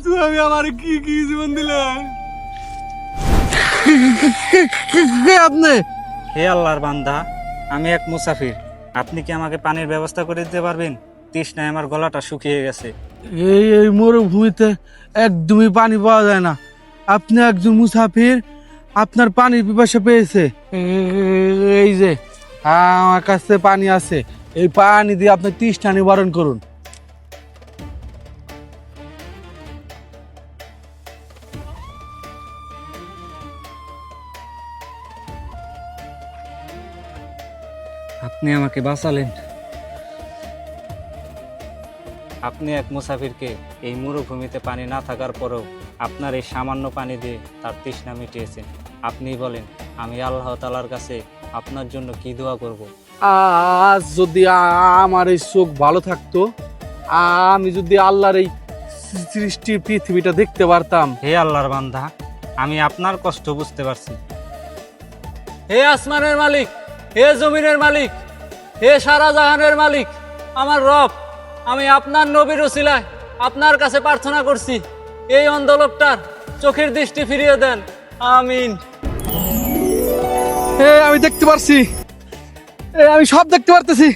তুমি আমার কি কি জীবন দিলে? আপনি? হে আল্লাহর বান্দা, আমি এক মুসাফির। আপনি কি আমাকে পানির ব্যবস্থা করে দিতে পারবেন? তৃষ্ণায় আমার গলাটা শুকিয়ে গেছে। এই এই মরুভূমিতে একদমই পানি পাওয়া যায় না। আপনি একজন মুসাফির, আপনার পানির পিপাসা পেয়েছে। এই যে আমার কাছে পানি আছে, এই পানি দিয়ে আপনি তৃষ্ণা নিবারণ করুন। আপনি আমাকে বাঁচালেন। আপনি এক মুসাফিরকে এই মরুভূমিতে পানি না থাকার পরেও আপনার এই সামান্য পানি দিয়ে তার তৃষ্ণা মিটিয়েছেন। আপনিই বলেন, আমি আল্লাহ তাআলার কাছে আপনার জন্য কি দোয়া করব? আজ যদি আমার এই চোখ ভালো থাকতো, আমি যদি আল্লাহর এই সৃষ্টির পৃথিবীটা দেখতে পারতাম। হে আল্লাহর বান্দা, আমি আপনার কষ্ট বুঝতে পারছি। হে আসমানের মালিক, হে জমিনের মালিক, হে সারা জাহানের মালিক, আমার রব, আমি আপনার নবীর ওসিলায় আপনার কাছে প্রার্থনা করছি, এই অন্ধ লোকটার চোখের দৃষ্টি ফিরিয়ে দেন। আমিন। আমি দেখতে পারছি, আমি সব দেখতে পারতেছি।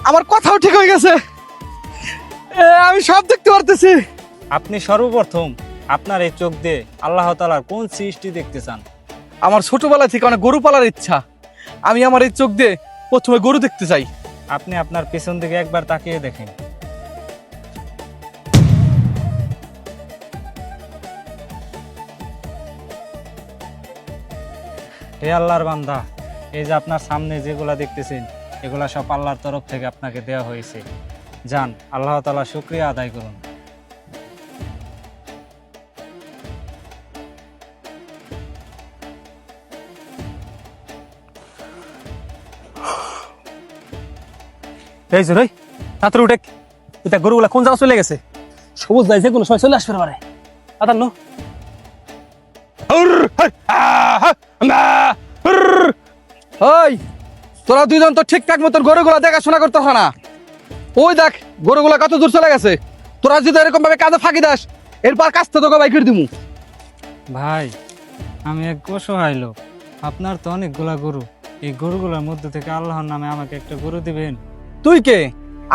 আমার কথাও ঠিক হয়ে গেছে, আমি সব দেখতে পারতেছি। আপনি সর্বপ্রথম আপনার এই চোখ দিয়ে আল্লাহ তাআলার কোন সৃষ্টি দেখতে চান? আমার ছোটবেলা থেকে অনেক গরু পালার ইচ্ছা। আমি আমার এই চোখ দিয়ে প্রথমে গরু দেখতে চাই। আপনি আপনার পেছন দিকে একবার তাকিয়ে দেখেন। হে আল্লাহর বান্দা, এই যে আপনার সামনে যেগুলা দেখতেছেন, এগুলা সব আল্লাহর তরফ থেকে আপনাকে দেওয়া হয়েছে। যান, আল্লাহ তাআলা শুকরিয়া আদায় করুন। এই যে তাড়াতাড়ি উঠে, এটা গরুগুলা কোন জায়গা চলে গেছে? সবুজ যাই যে কোনো সময় চলে আসবে পারে। আতান্ন ওই তোরা দুইজন তো ঠিকঠাক মতন গরুগুলা দেখাশোনা করতেছ না। ওই দেখ গরুগুলা কত দূর চলে গেছে। তোরা যদি এরকম ভাবে কাজে ফাঁকি দাস, এরপর কাজটা তোকে বাইকের দিমু। ভাই, আমি এক অসহায় লোক। আপনার তো অনেকগুলা গরু, এই গরুগুলোর মধ্যে থেকে আল্লাহর নামে আমাকে একটা গরু দিবেন? তুই কে?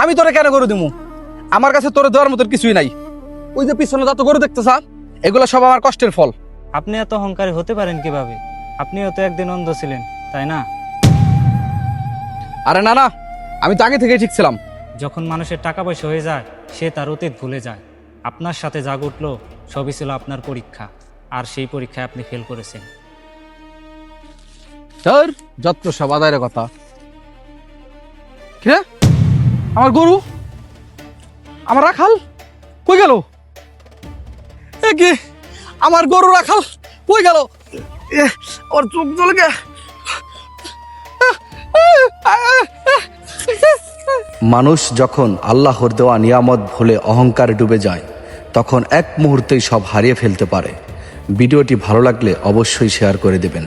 আমি তোরে কেন গরু দিমু? আমার কাছে তোরে দেওয়ার মতন কিছুই নাই। ওই যে পিছনে যত গরু দেখতেছ, এগুলো সব আমার কষ্টের ফল। আপনি এত অহংকারী হতে পারেন কিভাবে? আপনিও তো একদিন অন্ধ ছিলেন, তাই না? আরে না না, আমি তো আগে থেকেই ঠিক ছিলাম। যখন মানুষের টাকা পয়সা হয়ে যায়, সে তার অতীত ভুলে যায়। আপনার সাথে যা ঘটলো সবই ছিল আপনার পরীক্ষা, আর সেই পরীক্ষায় আপনি ফেল করেছেন। তোর যত সব আদায়ের কথা। কে? আমার গরু, আমার রাখাল কই গেল? এ কি আমার গরু রাখাল কই গেল? ওর চোখ জ্বলে গে। মানুষ যখন আল্লাহর দেওয়া নিয়ামত ভুলে অহংকারে ডুবে যায়, তখন এক মুহূর্তেই সব হারিয়ে ফেলতে পারে। ভিডিওটি ভালো লাগলে অবশ্যই শেয়ার করে দেবেন।